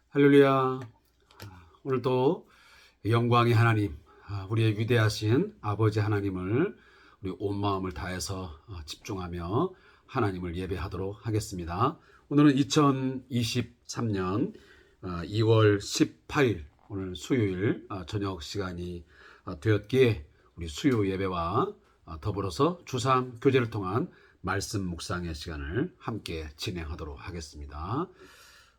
할렐루야. 오늘도 영광의 하나님, 우리의 위대하신 아버지 하나님을 우리 온 마음을 다해서 집중하며 하나님을 예배하도록 하겠습니다. 오늘은 2023년 2월 18일 오늘 수요일 저녁 시간이 되었기에 우리 수요 예배와 더불어서 주삼 교제를 통한 말씀 묵상의 시간을 함께 진행하도록 하겠습니다.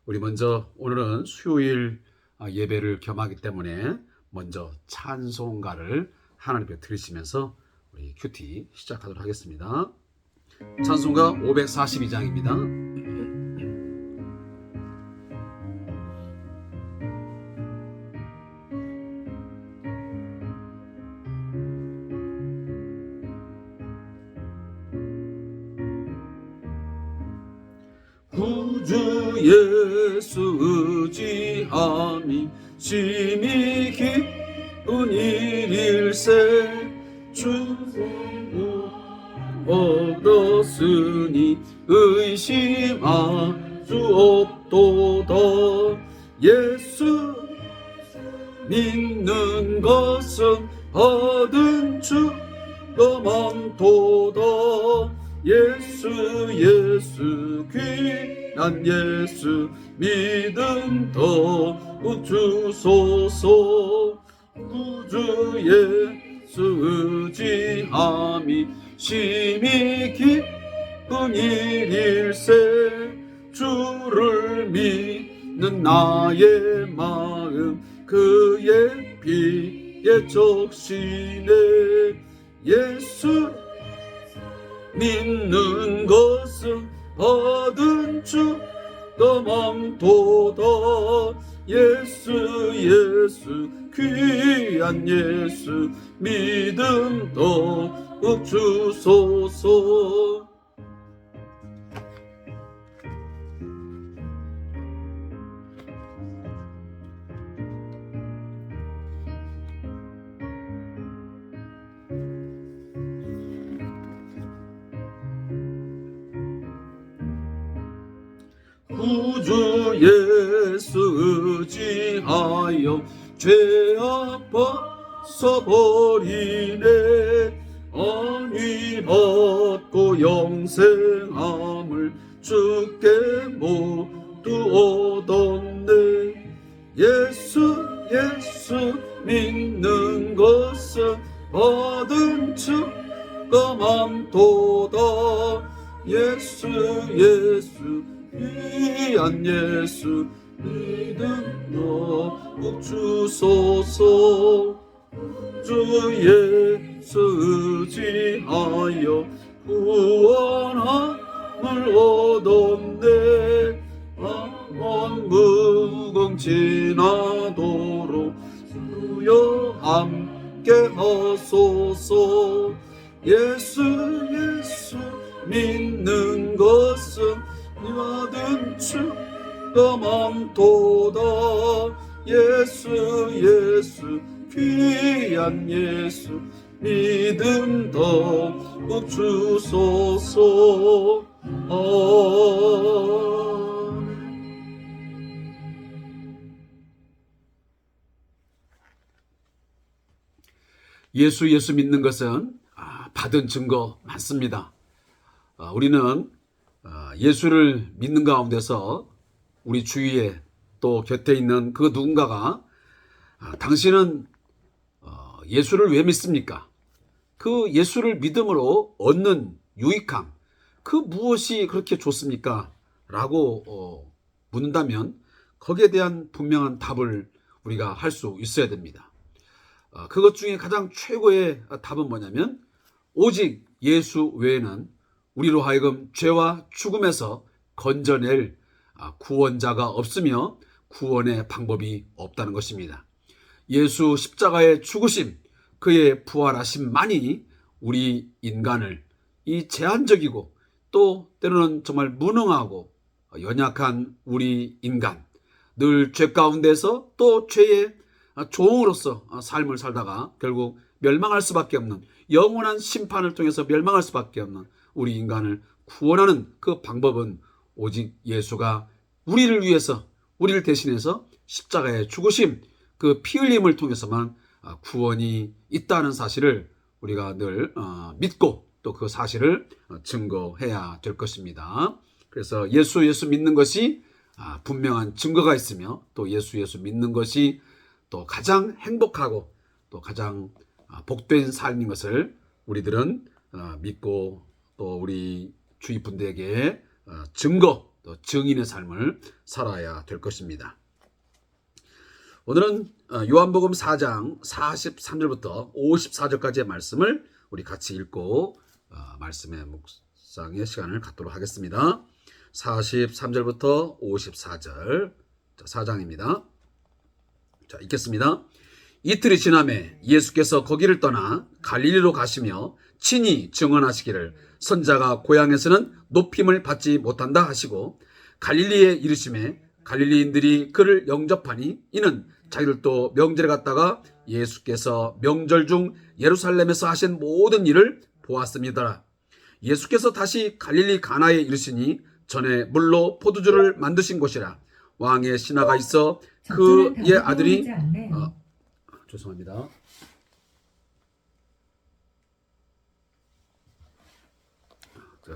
우리 먼저 오늘은 수요일 예배를 겸하기 때문에 먼저 찬송가를 하나님께 드리시면서 우리 큐티 시작하도록 하겠습니다. 찬송가 542장입니다. 구주 예수 의지함이 심히 기쁜 일일세. 주 얻었으니 의심할 수 없도다. 예수 믿는 것은 받은 주가 많도다. 예수 귀한 예수 믿음 더욱 주소서. 구주 예수 의지함이 심히 기쁜 일일세. 주를 믿는 나의 마음 그의 피에 적시네. 예수 믿는 것은 받은 주가 많도다. 예수 귀한 예수 믿음 더욱 주소서. 구주 예수 의지하여 죄 아파서 버리네. 안위 받고 영생함을 주께 모두 얻었네. 예수 믿는 것은 받은 주가 많도다. 예수 귀한 예수 믿음 더욱 주소서. 주 예수 의지하여 구원함을 얻었네. 온 무공 지나도록 주여 함께 하소서. 예수 믿는 것은 받은 주가 많도다. 예수 귀한 예수 믿음 더욱 주소서. 예수 믿는 것은 받은 증거 많습니다. 우리는 예수를 믿는 가운데서 우리 주위에 또 곁에 있는 그 누군가가 당신은 예수를 왜 믿습니까? 그 예수를 믿음으로 얻는 유익함, 그 무엇이 그렇게 좋습니까? 라고 묻는다면 거기에 대한 분명한 답을 우리가 할 수 있어야 됩니다. 그것 중에 가장 최고의 답은 뭐냐면 오직 예수 외에는 우리로 하여금 죄와 죽음에서 건져낼 구원자가 없으며 구원의 방법이 없다는 것입니다. 예수 십자가의 죽으심, 그의 부활하심만이 우리 인간을 이 제한적이고 또 때로는 정말 무능하고 연약한 우리 인간, 늘 죄 가운데서 또 죄의 종으로서 삶을 살다가 결국 멸망할 수밖에 없는, 영원한 심판을 통해서 멸망할 수밖에 없는 우리 인간을 구원하는 그 방법은 오직 예수가 우리를 위해서 우리를 대신해서 십자가에 죽으심, 그 피 흘림을 통해서만 구원이 있다는 사실을 우리가 늘 믿고 또 그 사실을 증거해야 될 것입니다. 그래서 예수 믿는 것이 분명한 증거가 있으며 또 예수 믿는 것이 또 가장 행복하고 또 가장 복된 삶인 것을 우리들은 믿고 또 우리 주위 분들에게 증거 또 증인의 삶을 살아야 될 것입니다. 오늘은 요한복음 4장 43절부터 54절까지의 말씀을 우리 같이 읽고 말씀의 묵상의 시간을 갖도록 하겠습니다. 43절부터 54절 4장입니다. 자, 읽겠습니다. 이틀이 지나매 예수께서 거기를 떠나 갈릴리로 가시며 친히 증언하시기를 선자가 고향에서는 높임을 받지 못한다 하시고 갈릴리에 이르심에 갈릴리인들이 그를 영접하니 이는 자기들도 명절에 갔다가 예수께서 명절 중 예루살렘에서 하신 모든 일을 보았습니다. 예수께서 다시 갈릴리 가나에 이르시니 전에 물로 포도주를 만드신 곳이라 왕의 신하가 있어 그의 아들이 죄송합니다.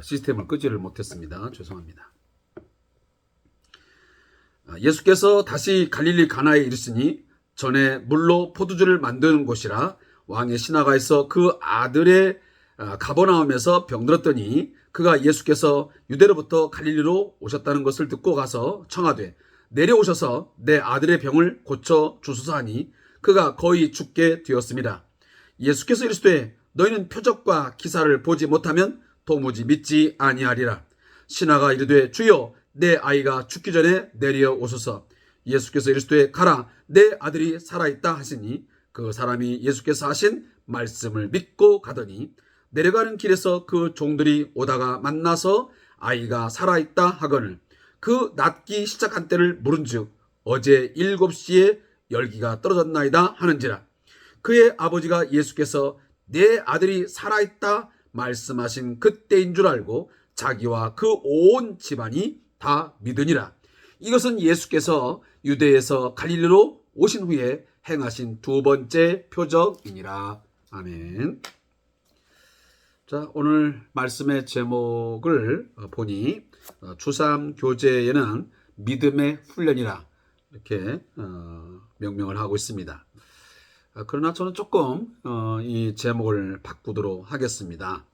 시스템을 끄지를 못했습니다. 죄송합니다. 예수께서 다시 갈릴리 가나에 이르시니 전에 물로 포도주를 만드는 곳이라 왕의 신하가 있어 그 아들의 가버나움에서 병들었더니 그가 예수께서 유대로부터 갈릴리로 오셨다는 것을 듣고 가서 청하되 내려오셔서 내 아들의 병을 고쳐 주소서 하니 그가 거의 죽게 되었습니다. 예수께서 이르시되 너희는 표적과 기사를 보지 못하면 도무지 믿지 아니하리라. 신하가 이르되 주여 내 아이가 죽기 전에 내려오소서. 예수께서 이르시되 가라 내 아들이 살아있다 하시니 그 사람이 예수께서 하신 말씀을 믿고 가더니 내려가는 길에서 그 종들이 오다가 만나서 아이가 살아있다 하거늘 그 낫기 시작한 때를 물은즉 어제 7시에 열기가 떨어졌나이다 하는지라. 그의 아버지가 예수께서 내 아들이 살아있다 말씀하신 그때인 줄 알고 자기와 그 온 집안이 다 믿으니라. 이것은 예수께서 유대에서 갈릴리로 오신 후에 행하신 두 번째 표적이니라. 아멘. 자, 오늘 말씀의 제목을 보니 주3 교재에는 믿음의 훈련이라 이렇게 명명을 하고 있습니다. 그러나 저는 조금 이 제목을 바꾸도록 하겠습니다.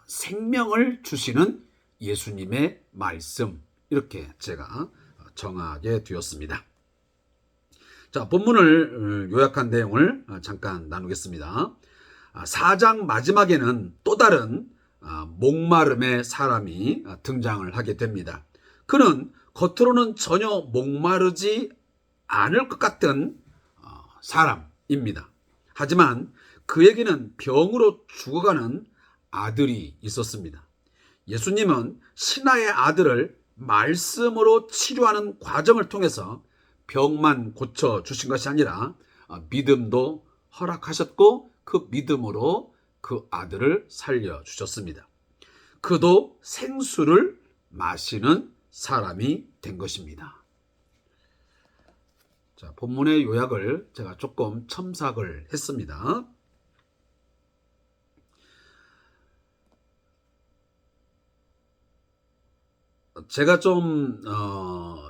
생명을 주시는 예수님의 말씀, 이렇게 제가 정하게 되었습니다. 자, 본문을 요약한 내용을 잠깐 나누겠습니다. 4장 마지막에는 또 다른 목마름의 사람이 등장을 하게 됩니다. 그는 겉으로는 전혀 목마르지 않을 것 같은 사람입니다. 하지만 그에게는 병으로 죽어가는 아들이 있었습니다. 예수님은 신하의 아들을 말씀으로 치료하는 과정을 통해서 병만 고쳐주신 것이 아니라 믿음도 허락하셨고 그 믿음으로 그 아들을 살려주셨습니다. 그도 생수를 마시는 사람이 된 것입니다. 자, 본문의 요약을 제가 조금 첨삭을 했습니다. 제가 좀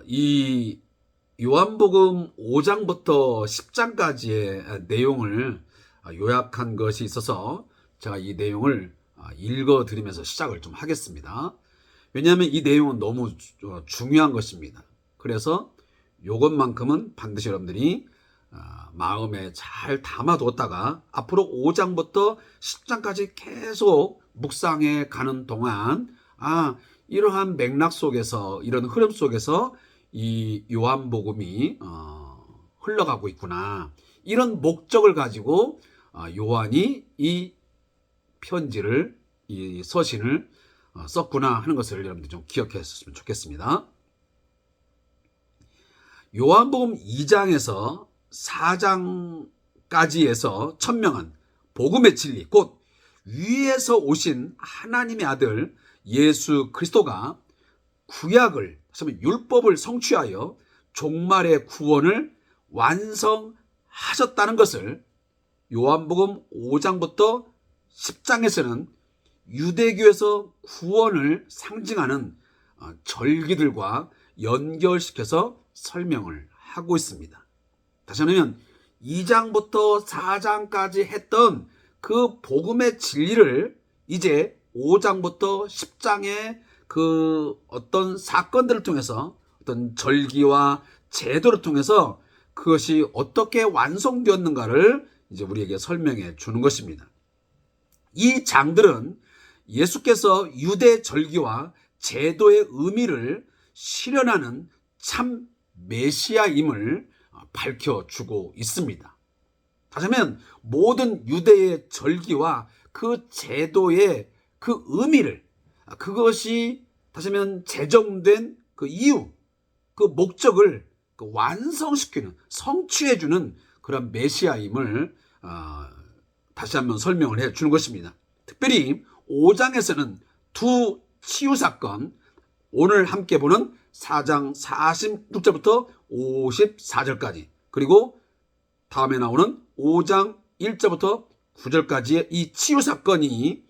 이 요한복음 5장부터 10장까지의 내용을 요약한 것이 있어서 제가 이 내용을 읽어드리면서 시작을 좀 하겠습니다. 왜냐하면 이 내용은 너무 중요한 것입니다. 그래서 이것만큼은 반드시 여러분들이 마음에 잘 담아두었다가 앞으로 5장부터 10장까지 계속 묵상해 가는 동안 이러한 맥락 속에서 이런 흐름 속에서 이 요한복음이 흘러가고 있구나. 이런 목적을 가지고 요한이 이 편지를 이 서신을 썼구나 하는 것을 여러분들 좀 기억했으면 좋겠습니다. 요한복음 2장에서 4장까지에서 천명한 복음의 진리, 곧 위에서 오신 하나님의 아들 예수 그리스도가 구약을, 율법을 성취하여 종말의 구원을 완성하셨다는 것을 요한복음 5장부터 10장에서는 유대교에서 구원을 상징하는 절기들과 연결시켜서 설명을 하고 있습니다. 다시 말하면 2장부터 4장까지 했던 그 복음의 진리를 이제 5장부터 10장의 그 어떤 사건들을 통해서 어떤 절기와 제도를 통해서 그것이 어떻게 완성되었는가를 이제 우리에게 설명해 주는 것입니다. 이 장들은 예수께서 유대 절기와 제도의 의미를 실현하는 참 메시아임을 밝혀주고 있습니다. 다시 하면 모든 유대의 절기와 그 제도의 그 의미를, 그것이 다시 하면 제정된 그 이유, 그 목적을 완성시키는, 성취해주는 그런 메시아임을 다시 한번 설명을 해 주는 것입니다. 특별히 5장에서는 두 치유 사건, 오늘 함께 보는 4장 46절부터 54절까지, 그리고 다음에 나오는 5장 1절부터 9절까지의 이 치유 사건이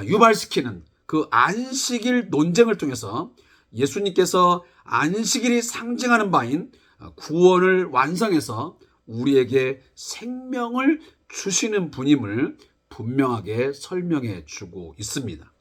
유발시키는 그 안식일 논쟁을 통해서 예수님께서 안식일이 상징하는 바인 구원을 완성해서 우리에게 생명을 주시는 분임을 분명하게 설명해 주고 있습니다.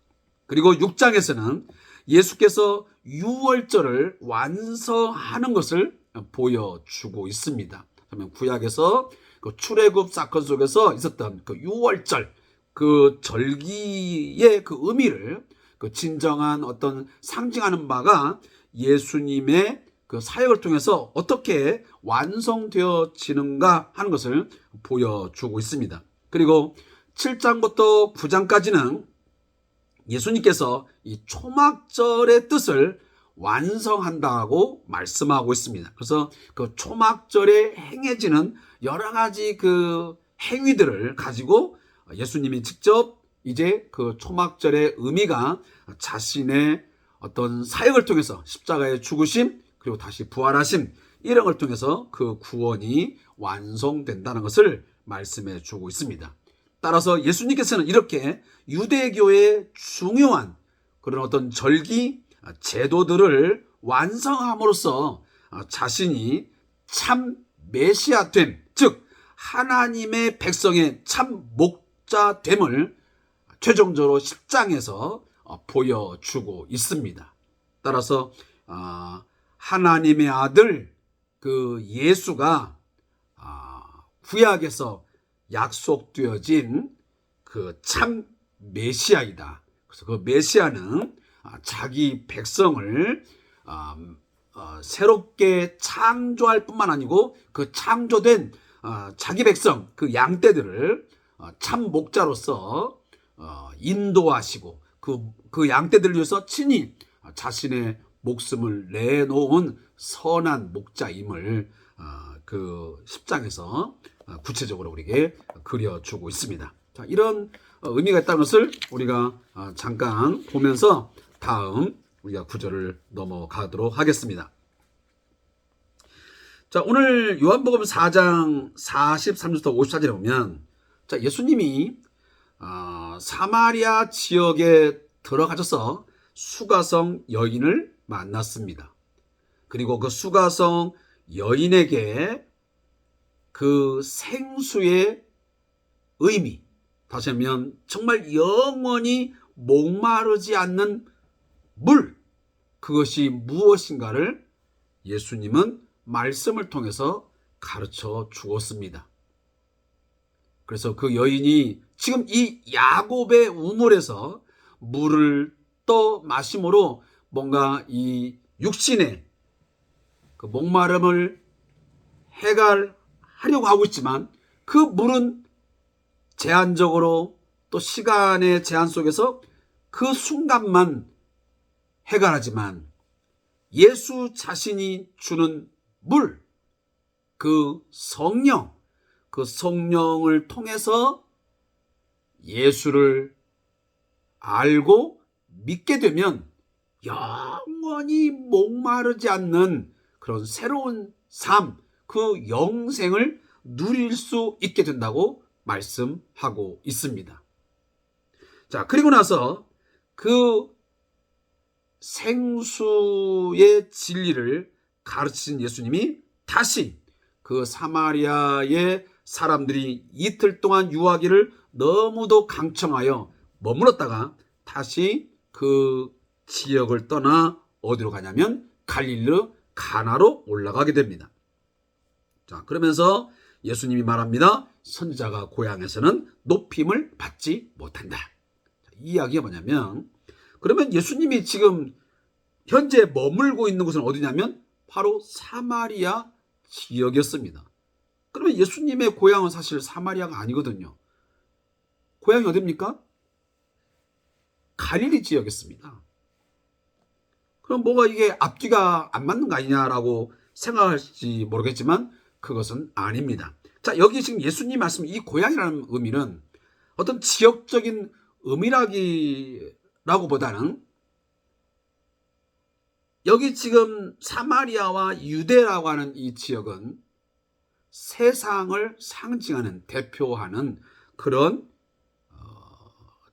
그리고 6장에서는 예수께서 유월절을 완성하는 것을 보여주고 있습니다. 그러면 구약에서 그 출애굽 사건 속에서 있었던 그 유월절, 그 절기의 그 의미를, 그 진정한 어떤 상징하는 바가 예수님의 그 사역을 통해서 어떻게 완성되어지는가 하는 것을 보여주고 있습니다. 그리고 7장부터 9장까지는 예수님께서 이 초막절의 뜻을 완성한다고 말씀하고 있습니다. 그래서 그 초막절에 행해지는 여러 가지 그 행위들을 가지고 예수님이 직접 이제 그 초막절의 의미가 자신의 어떤 사역을 통해서 십자가의 죽으심, 그리고 다시 부활하심, 이런 걸 통해서 그 구원이 완성된다는 것을 말씀해 주고 있습니다. 따라서 예수님께서는 이렇게 유대교의 중요한 그런 어떤 절기, 제도들을 완성함으로써 자신이 참 메시아됨, 즉 하나님의 백성의 참 목자됨을 최종적으로 10장에서 보여주고 있습니다. 따라서 하나님의 아들 그 예수가 구약에서 약속되어진 그 참 메시아이다. 그래서 그 메시아는 자기 백성을 새롭게 창조할 뿐만 아니고 그 창조된 자기 백성, 그 양떼들을 참 목자로서 인도하시고 그 양떼들을 위해서 친히 자신의 목숨을 내놓은 선한 목자임을 그 10장에서 구체적으로 우리에게 그려주고 있습니다. 자, 이런 의미가 있다는 것을 우리가 잠깐 보면서 다음 우리가 구절을 넘어가도록 하겠습니다. 자, 오늘 요한복음 4장 43절부터 54절에 보면, 자, 예수님이 사마리아 지역에 들어가셔서 수가성 여인을 만났습니다. 그리고 그 수가성 여인에게 그 생수의 의미, 다시 하면 정말 영원히 목마르지 않는 물, 그것이 무엇인가를 예수님은 말씀을 통해서 가르쳐 주었습니다. 그래서 그 여인이 지금 이 야곱의 우물에서 물을 떠 마심으로 뭔가 이 육신의 그 목마름을 해결하려고 하고 있지만, 그 물은 제한적으로 또 시간의 제한 속에서 그 순간만 해결하지만, 예수 자신이 주는 물, 그 성령, 그 성령을 통해서 예수를 알고 믿게 되면 영원히 목마르지 않는 그런 새로운 삶, 그 영생을 누릴 수 있게 된다고 말씀하고 있습니다. 자, 그리고 나서 그 생수의 진리를 가르치신 예수님이 다시 그 사마리아의 사람들이 이틀 동안 유하기를 너무도 강청하여 머물렀다가 다시 그 지역을 떠나 어디로 가냐면 갈릴리 가나로 올라가게 됩니다. 자, 그러면서 예수님이 말합니다. 선지자가 고향에서는 높임을 받지 못한다. 이 이야기가 뭐냐면, 그러면 예수님이 지금 현재 머물고 있는 곳은 어디냐면 바로 사마리아 지역이었습니다. 그러면 예수님의 고향은 사실 사마리아가 아니거든요. 고향이 어디입니까? 갈릴리 지역이었습니다. 그럼 뭐가 이게 앞뒤가 안 맞는 거 아니냐라고 생각할지 모르겠지만 그것은 아닙니다. 자, 여기 지금 예수님 말씀 이 고향이라는 의미는 어떤 지역적인 의미라기보다는 여기 지금 사마리아와 유대라고 하는 이 지역은 세상을 상징하는 대표하는 그런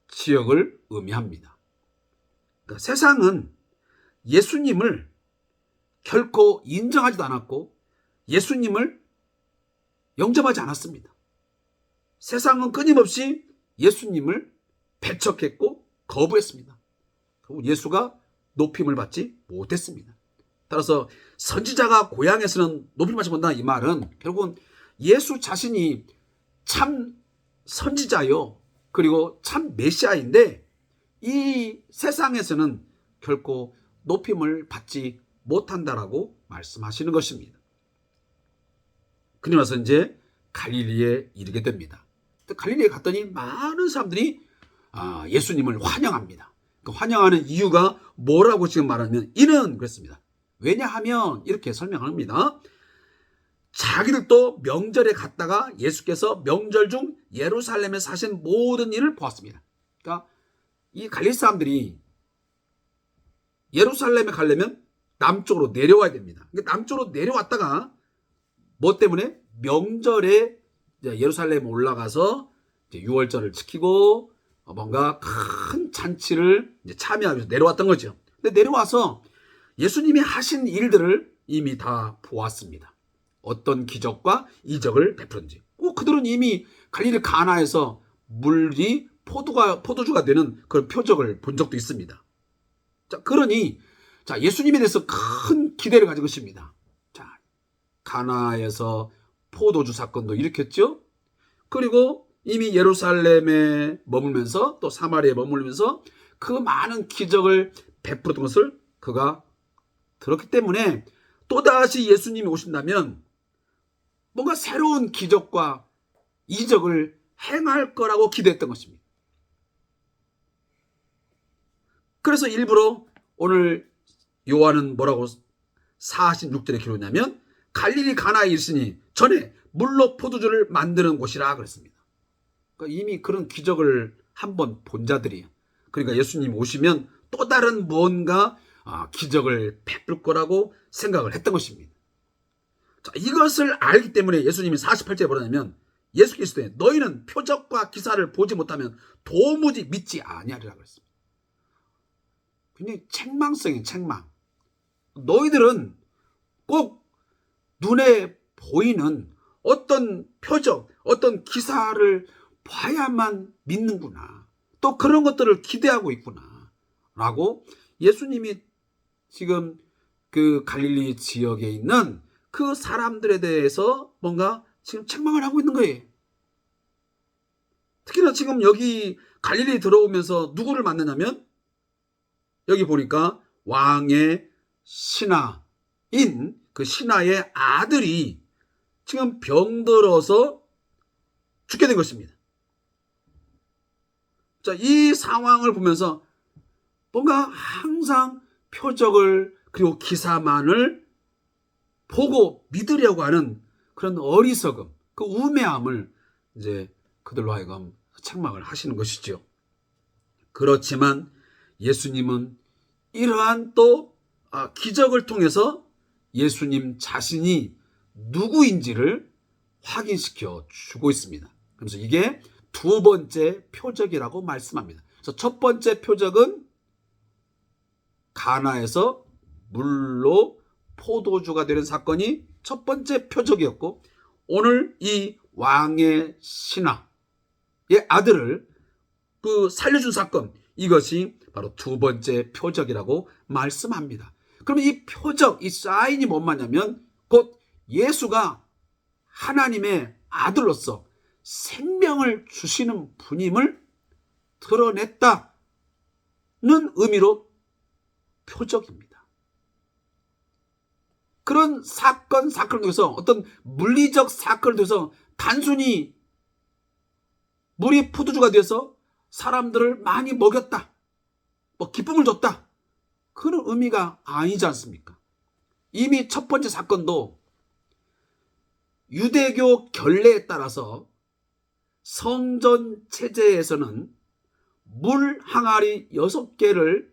지역을 의미합니다. 그러니까 세상은 예수님을 결코 인정하지도 않았고 예수님을 영접하지 않았습니다. 세상은 끊임없이 예수님을 배척했고 거부했습니다. 그리고 예수가 높임을 받지 못했습니다. 따라서 선지자가 고향에서는 높임을 받지 못한다 이 말은 결국은 예수 자신이 참 선지자요 그리고 참 메시아인데 이 세상에서는 결코 높임을 받지 못한다라고 말씀하시는 것입니다. 그러면서 이제 갈릴리에 이르게 됩니다. 갈릴리에 갔더니 많은 사람들이 예수님을 환영합니다. 그 환영하는 이유가 뭐라고 지금 말하면 이는 그랬습니다. 왜냐하면 이렇게 설명합니다. 자기들도 명절에 갔다가 예수께서 명절 중 예루살렘에 사신 모든 일을 보았습니다. 그러니까 이 갈릴리 사람들이 예루살렘에 가려면 남쪽으로 내려와야 됩니다. 남쪽으로 내려왔다가 뭐 때문에 명절에 예루살렘에 올라가서 유월절을 지키고 뭔가 큰 잔치를 참여하면서 내려왔던 거죠. 근데 내려와서 예수님이 하신 일들을 이미 다 보았습니다. 어떤 기적과 이적을 베풀었는지. 그들은 이미 갈릴리 가나에서 물이 포도주가 되는 그런 표적을 본 적도 있습니다. 자, 그러니 예수님에 대해서 큰 기대를 가진 것입니다. 자, 가나에서 포도주 사건도 일으켰죠. 그리고 이미 예루살렘에 머물면서 또 사마리아에 머물면서 그 많은 기적을 베풀었던 것을 그가 들었기 때문에 또다시 예수님이 오신다면 뭔가 새로운 기적과 이적을 행할 거라고 기대했던 것입니다. 그래서 일부러 오늘 요한은 뭐라고 46절에 기록했냐면 갈릴리 가나에 있으니 전에 물로 포도주를 만드는 곳이라 그랬습니다. 그러니까 이미 그런 기적을 한번 본 자들이에요. 그러니까 예수님 오시면 또 다른 뭔가 기적을 베풀 거라고 생각을 했던 것입니다. 자, 이것을 알기 때문에 예수님이 48절에 뭐라냐면 예수께서 너희는 표적과 기사를 보지 못하면 도무지 믿지 아니하리라 그랬습니다. 굉장히 책망성인 책망. 너희들은 꼭 눈에 보이는 어떤 표적, 어떤 기사를 봐야만 믿는구나. 또 그런 것들을 기대하고 있구나. 라고 예수님이 지금 그 갈릴리 지역에 있는 그 사람들에 대해서 뭔가 지금 책망을 하고 있는 거예요. 특히나 지금 여기 갈릴리 들어오면서 누구를 만나냐면 여기 보니까 왕의 신하인 그 신하의 아들이 지금 병들어서 죽게 된 것입니다. 자, 이 상황을 보면서 뭔가 항상 표적을 그리고 기사만을 보고 믿으려고 하는 그런 어리석음, 그 우매함을 이제 그들로 하여금 책망을 하시는 것이죠. 그렇지만 예수님은 이러한 또 기적을 통해서 예수님 자신이 누구인지를 확인시켜 주고 있습니다. 그래서 이게 두 번째 표적이라고 말씀합니다. 그래서 첫 번째 표적은 가나에서 물로 포도주가 되는 사건이 첫 번째 표적이었고, 오늘 이 왕의 신하의 아들을 살려준 사건, 이것이 바로 두 번째 표적이라고 말씀합니다. 그러면 이 표적, 이 사인이 뭔 말이냐면 곧 예수가 하나님의 아들로서 생명을 주시는 분임을 드러냈다는 의미로 표적입니다. 그런 사건을 통해서, 어떤 물리적 사건을 통해서 단순히 물이 포도주가 되어서 사람들을 많이 먹였다, 기쁨을 줬다, 그런 의미가 아니지 않습니까? 이미 첫 번째 사건도 유대교 결례에 따라서 성전 체제에서는 물 항아리 6개를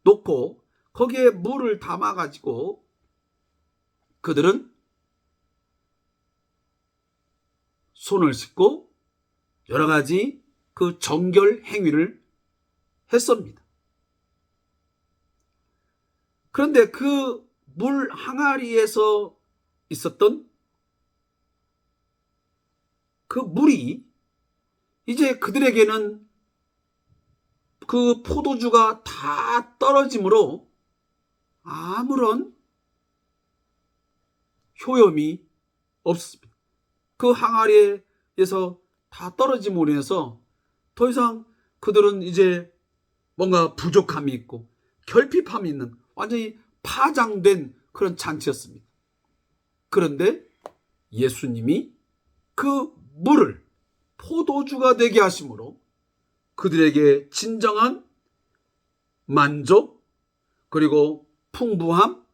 놓고 거기에 물을 담아가지고 그들은 손을 씻고 여러 가지 그 정결 행위를 했습니다. 그런데 그 물 항아리에서 있었던 그 물이 이제 그들에게는 그 포도주가 다 떨어짐으로 아무런 효험이 없습니다. 그 항아리에서 다 떨어짐으로 인해서 더 이상 그들은 이제 뭔가 부족함이 있고 결핍함이 있는 완전히 파장된 그런 잔치였습니다. 그런데 예수님이 그 물을 포도주가 되게 하심으로 그들에게 진정한 만족, 그리고 풍부함,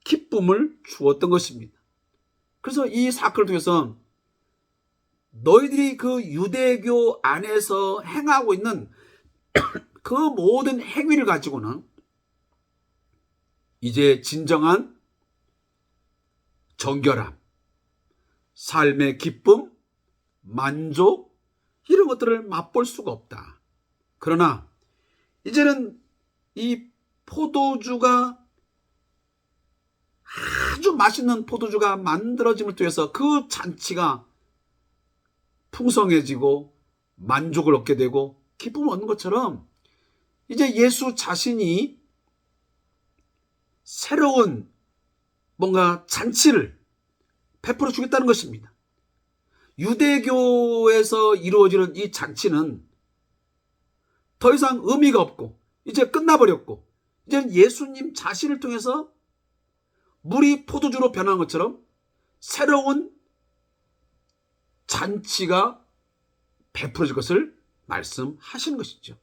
기쁨을 주었던 것입니다. 그래서 이 사건을 통해서 너희들이 그 유대교 안에서 행하고 있는 그 모든 행위를 가지고는 이제 진정한 정결함, 삶의 기쁨, 만족, 이런 것들을 맛볼 수가 없다. 그러나 이제는 이 포도주가, 아주 맛있는 포도주가 만들어짐을 통해서 그 잔치가 풍성해지고 만족을 얻게 되고 기쁨을 얻는 것처럼 이제 예수 자신이 새로운 뭔가 잔치를 베풀어 주겠다는 것입니다. 유대교에서 이루어지는 이 잔치는 더 이상 의미가 없고 이제 끝나버렸고, 이제는 예수님 자신을 통해서 물이 포도주로 변한 것처럼 새로운 잔치가 베풀어질 것을 말씀하시는 것이죠.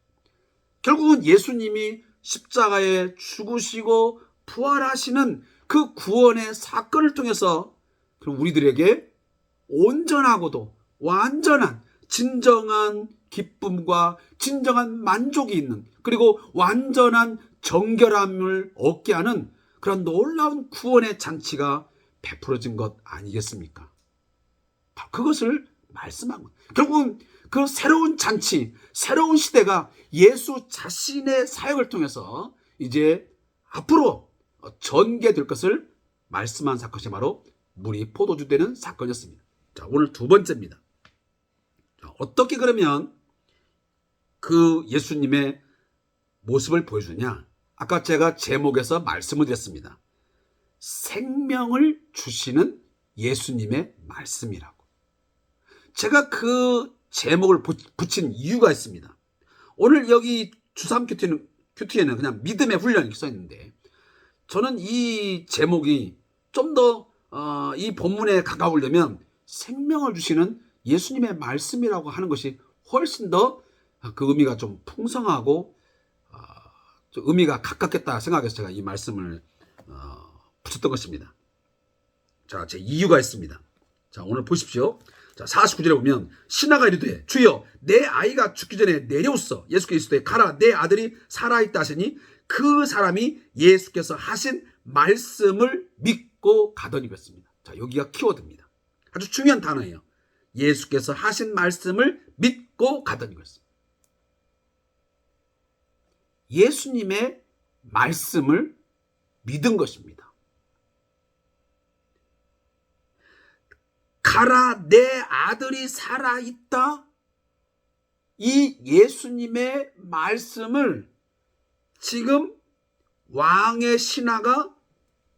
결국은 예수님이 십자가에 죽으시고 부활하시는 그 구원의 사건을 통해서 우리들에게 온전하고도 완전한 진정한 기쁨과 진정한 만족이 있는, 그리고 완전한 정결함을 얻게 하는 그런 놀라운 구원의 잔치가 베풀어진 것 아니겠습니까? 그것을 말씀한 것. 결국은 그 새로운 잔치, 새로운 시대가 예수 자신의 사역을 통해서 이제 앞으로 전개될 것을 말씀한 사건이 바로 물이 포도주 되는 사건이었습니다. 자, 오늘 두 번째입니다. 자, 어떻게 그러면 그 예수님의 모습을 보여주냐? 아까 제가 제목에서 말씀을 드렸습니다. 생명을 주시는 예수님의 말씀이라고. 제가 그 제목을 붙인 이유가 있습니다. 오늘 여기 주삼 큐티에는 그냥 믿음의 훈련 이렇게 써 있는데, 저는 이 제목이 좀 더 이 본문에 가까우려면 생명을 주시는 예수님의 말씀이라고 하는 것이 훨씬 더 그 의미가 좀 풍성하고 좀 의미가 가깝겠다 생각해서 제가 이 말씀을 붙였던 것입니다. 자, 제 이유가 있습니다. 자, 오늘 보십시오. 자, 49절에 보면 신하가 이르되 주여 내 아이가 죽기 전에 내려오소. 예수께서 이르시되 가라, 내 아들이 살아있다 하시니 그 사람이 예수께서 하신 말씀을 믿고 믿고 가더니 그랬습니다. 자, 여기가 키워드입니다. 아주 중요한 단어예요. 예수께서 하신 말씀을 믿고 가더니 그랬습니다. 예수님의 말씀을 믿은 것입니다. 가라, 내 아들이 살아있다. 이 예수님의 말씀을 지금 왕의 신하가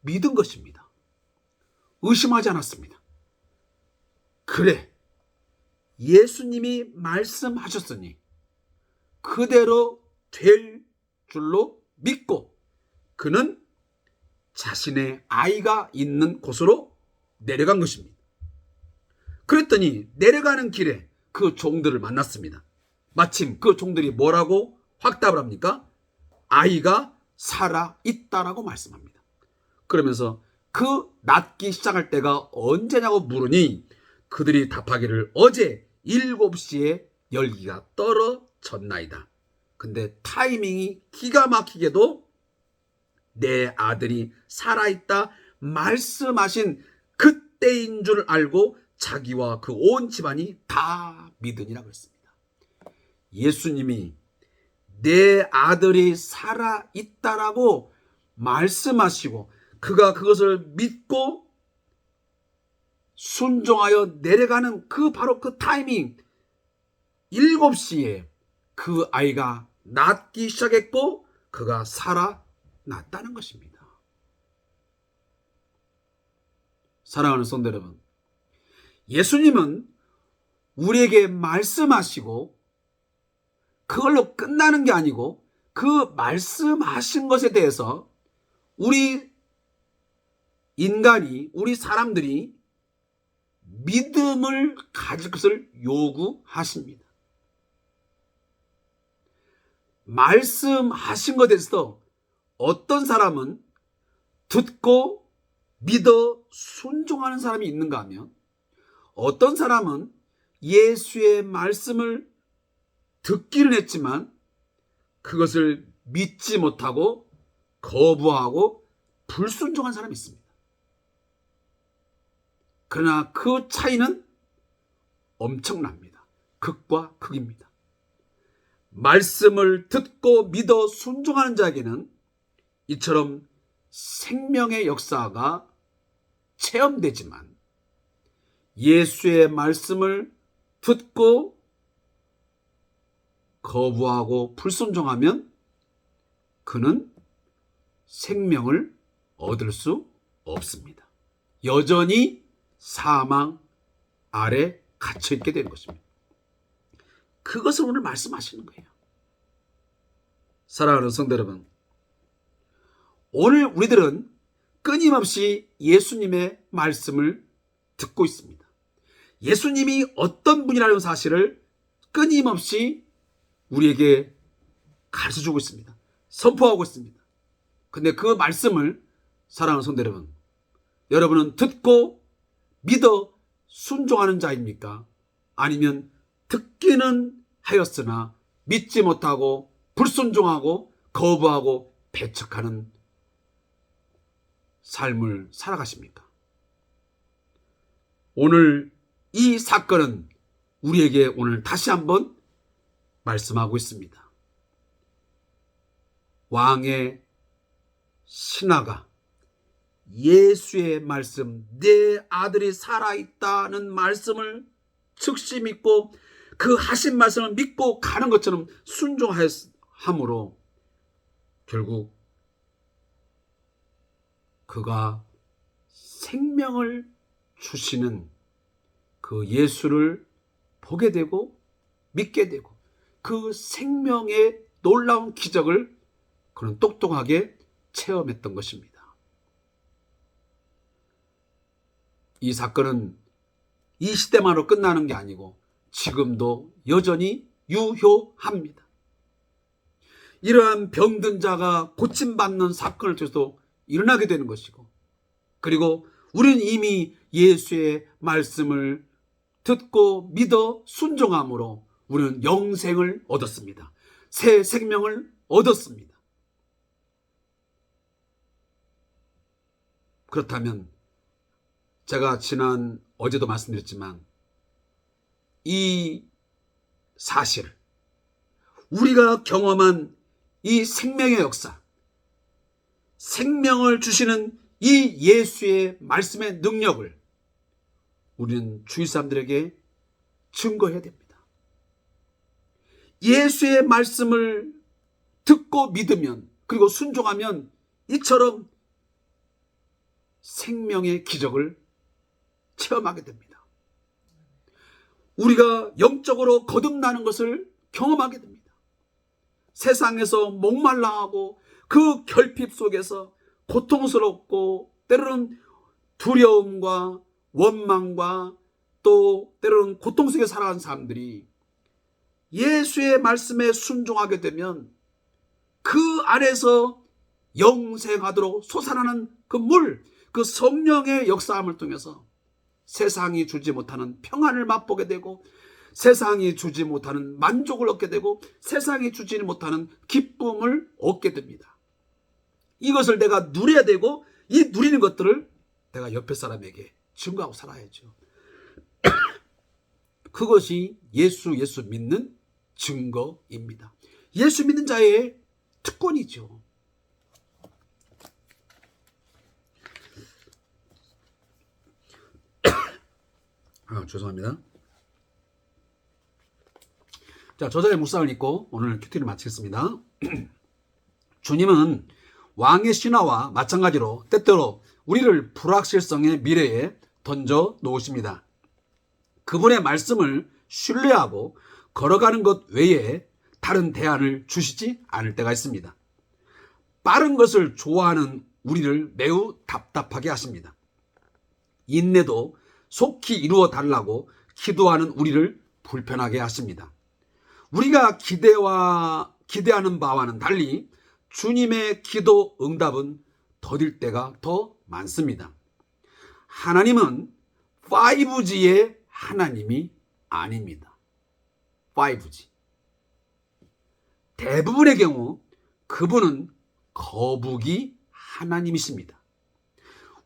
믿은 것입니다. 의심하지 않았습니다. 그래, 예수님이 말씀하셨으니 그대로 될 줄로 믿고 그는 자신의 아이가 있는 곳으로 내려간 것입니다. 그랬더니 내려가는 길에 그 종들을 만났습니다. 마침 그 종들이 뭐라고 확답을 합니까? 아이가 살아있다라고 말씀합니다. 그러면서 그 낫기 시작할 때가 언제냐고 물으니 그들이 답하기를 어제 7시에 열기가 떨어졌나이다. 근데 타이밍이 기가 막히게도 내 아들이 살아있다 말씀하신 그때인 줄 알고 자기와 그 온 집안이 다 믿으니라 그랬습니다. 예수님이 내 아들이 살아있다라고 말씀하시고 그가 그것을 믿고 순종하여 내려가는 바로 그 타이밍 7시에 그 아이가 낫기 시작했고 그가 살아났다는 것입니다. 사랑하는 성도 여러분, 예수님은 우리에게 말씀하시고 그걸로 끝나는 게 아니고 그 말씀하신 것에 대해서 우리 인간이, 우리 사람들이 믿음을 가질 것을 요구하십니다. 말씀하신 것에 대해서 어떤 사람은 듣고 믿어 순종하는 사람이 있는가 하면 어떤 사람은 예수의 말씀을 듣기는 했지만 그것을 믿지 못하고 거부하고 불순종한 사람이 있습니다. 그러나 그 차이는 엄청납니다. 극과 극입니다. 말씀을 듣고 믿어 순종하는 자에게는 이처럼 생명의 역사가 체험되지만 예수의 말씀을 듣고 거부하고 불순종하면 그는 생명을 얻을 수 없습니다. 여전히 사망 아래 갇혀있게 되는 것입니다. 그것을 오늘 말씀하시는 거예요. 사랑하는 성도 여러분, 오늘 우리들은 끊임없이 예수님의 말씀을 듣고 있습니다. 예수님이 어떤 분이라는 사실을 끊임없이 우리에게 가르쳐주고 있습니다. 선포하고 있습니다. 근데 그 말씀을 사랑하는 성도 여러분, 여러분은 듣고 믿어 순종하는 자입니까? 아니면 듣기는 하였으나 믿지 못하고 불순종하고 거부하고 배척하는 삶을 살아가십니까? 오늘 이 사건은 우리에게 오늘 다시 한번 말씀하고 있습니다. 왕의 신하가 예수의 말씀, 내 아들이 살아있다는 말씀을 즉시 믿고 그 하신 말씀을 믿고 가는 것처럼 순종함으로 결국 그가 생명을 주시는 그 예수를 보게 되고 믿게 되고 그 생명의 놀라운 기적을 그는 똑똑하게 체험했던 것입니다. 이 사건은 이 시대만으로 끝나는 게 아니고 지금도 여전히 유효합니다. 이러한 병든 자가 고침받는 사건을 통해서 일어나게 되는 것이고, 그리고 우리는 이미 예수의 말씀을 듣고 믿어 순종함으로 우리는 영생을 얻었습니다. 새 생명을 얻었습니다. 그렇다면 제가 어제도 말씀드렸지만 이 사실, 우리가 경험한 이 생명의 역사, 생명을 주시는 이 예수의 말씀의 능력을 우리는 주위 사람들에게 증거해야 됩니다. 예수의 말씀을 듣고 믿으면, 그리고 순종하면 이처럼 생명의 기적을 체험하게 됩니다. 우리가 영적으로 거듭나는 것을 경험하게 됩니다. 세상에서 목말라하고 그 결핍 속에서 고통스럽고 때로는 두려움과 원망과 또 때로는 고통 속에 살아가는 사람들이 예수의 말씀에 순종하게 되면 그 안에서 영생하도록 솟아나는 그 물, 그 성령의 역사함을 통해서 세상이 주지 못하는 평안을 맛보게 되고, 세상이 주지 못하는 만족을 얻게 되고, 세상이 주지 못하는 기쁨을 얻게 됩니다. 이것을 내가 누려야 되고, 이 누리는 것들을 내가 옆에 사람에게 증거하고 살아야죠. 그것이 예수 믿는 증거입니다. 예수 믿는 자의 특권이죠. 죄송합니다. 자, 저자의 묵상을 읽고 오늘 큐티를 마치겠습니다. 주님은 왕의 신화와 마찬가지로 때때로 우리를 불확실성의 미래에 던져 놓으십니다. 그분의 말씀을 신뢰하고 걸어가는 것 외에 다른 대안을 주시지 않을 때가 있습니다. 빠른 것을 좋아하는 우리를 매우 답답하게 하십니다. 인내도 속히 이루어 달라고 기도하는 우리를 불편하게 하십니다. 우리가 기대하는 바와는 달리 주님의 기도 응답은 더딜 때가 더 많습니다. 하나님은 5G의 하나님이 아닙니다. 5G. 대부분의 경우 그분은 거북이 하나님이십니다.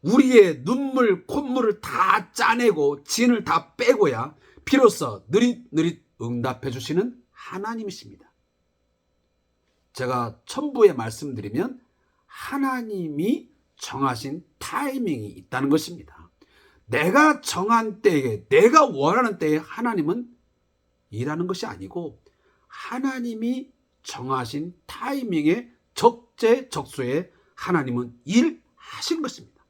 우리의 눈물, 콧물을 다 짜내고 진을 다 빼고야 비로소 느릿느릿 응답해 주시는 하나님이십니다. 제가 첨부에 말씀드리면 하나님이 정하신 타이밍이 있다는 것입니다. 내가 정한 때에, 내가 원하는 때에 하나님은 일하는 것이 아니고 하나님이 정하신 타이밍에 적재적소에 하나님은 일하신 것입니다.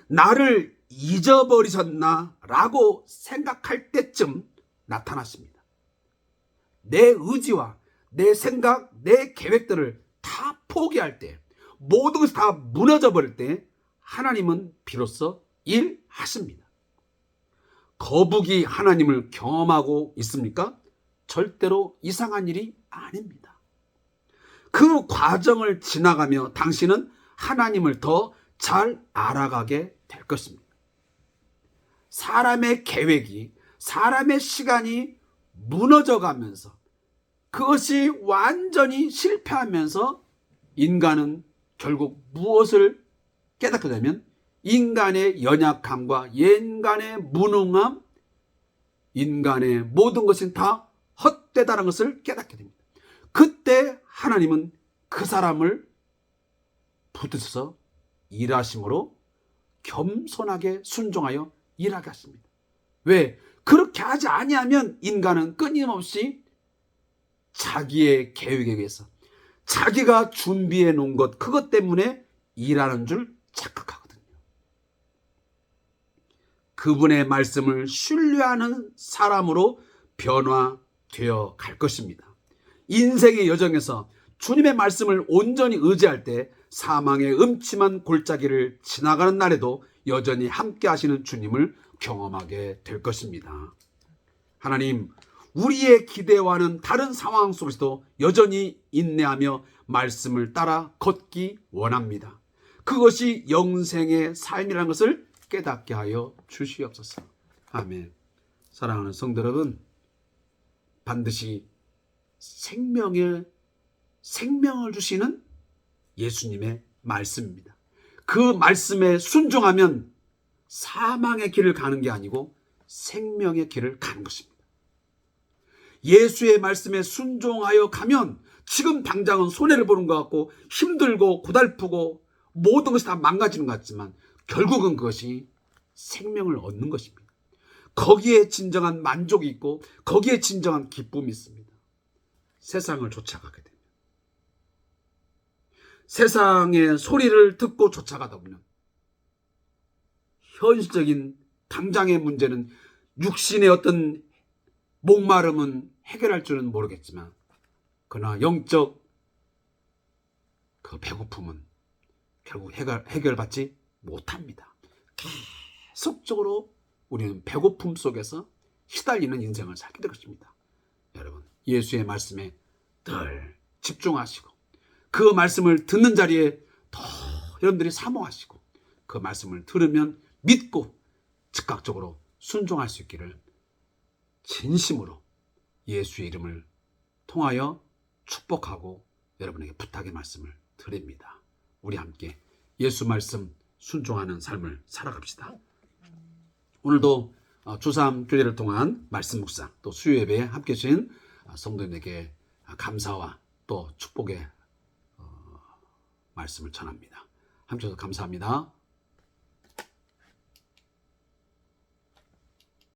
나를 잊어버리셨나 라고 생각할 때쯤 나타나십니다. 내 의지와 내 생각, 내 계획들을 다 포기할 때, 모든 것이 다 무너져 버릴 때 하나님은 비로소 일하십니다. 거북이 하나님을 경험하고 있습니까? 절대로 이상한 일이 아닙니다. 그 과정을 지나가며 당신은 하나님을 더 잘 알아가게 될 것입니다. 사람의 계획이, 사람의 시간이 무너져 가면서 그것이 완전히 실패하면서 인간은 결국 무엇을 깨닫게 되면 인간의 연약함과 인간의 무능함, 인간의 모든 것이 다 헛되다는 것을 깨닫게 됩니다. 그때 하나님은 그 사람을 붙드셔서 일하심으로 겸손하게 순종하여 일하게 하십니다. 왜? 그렇게 하지 아니하면 인간은 끊임없이 자기의 계획에 의해서 자기가 준비해 놓은 것, 그것 때문에 일하는 줄 착각하거든요. 그분의 말씀을 신뢰하는 사람으로 변화되어 갈 것입니다. 인생의 여정에서 주님의 말씀을 온전히 의지할 때 사망의 음침한 골짜기를 지나가는 날에도 여전히 함께 하시는 주님을 경험하게 될 것입니다. 하나님, 우리의 기대와는 다른 상황 속에서도 여전히 인내하며 말씀을 따라 걷기 원합니다. 그것이 영생의 삶이라는 것을 깨닫게 하여 주시옵소서. 아멘. 사랑하는 성도 여러분, 반드시 생명을 주시는 예수님의 말씀입니다. 그 말씀에 순종하면 사망의 길을 가는 게 아니고 생명의 길을 가는 것입니다. 예수의 말씀에 순종하여 가면 지금 당장은 손해를 보는 것 같고 힘들고 고달프고 모든 것이 다 망가지는 것 같지만 결국은 그것이 생명을 얻는 것입니다. 거기에 진정한 만족이 있고 거기에 진정한 기쁨이 있습니다. 세상을 쫓아가게 됩니다. 세상의 소리를 듣고 쫓아가다 보면 현실적인 당장의 문제는 육신의 어떤 목마름은 해결할 줄은 모르겠지만 그러나 영적 그 배고픔은 결국 해결받지 못합니다. 계속적으로 우리는 배고픔 속에서 시달리는 인생을 살게 될 것입니다. 여러분, 예수의 말씀에 늘 집중하시고 그 말씀을 듣는 자리에 더 여러분들이 사모하시고 그 말씀을 들으면 믿고 즉각적으로 순종할 수 있기를 진심으로 예수의 이름을 통하여 축복하고 여러분에게 부탁의 말씀을 드립니다. 우리 함께 예수 말씀 순종하는 삶을 살아갑시다. 오늘도 주3 교회를 통한 말씀 묵상 또 수요 예배에 함께 해주신 성도님에게 감사와 또 축복의 말씀을 전합니다. 함께 해주셔서 감사합니다.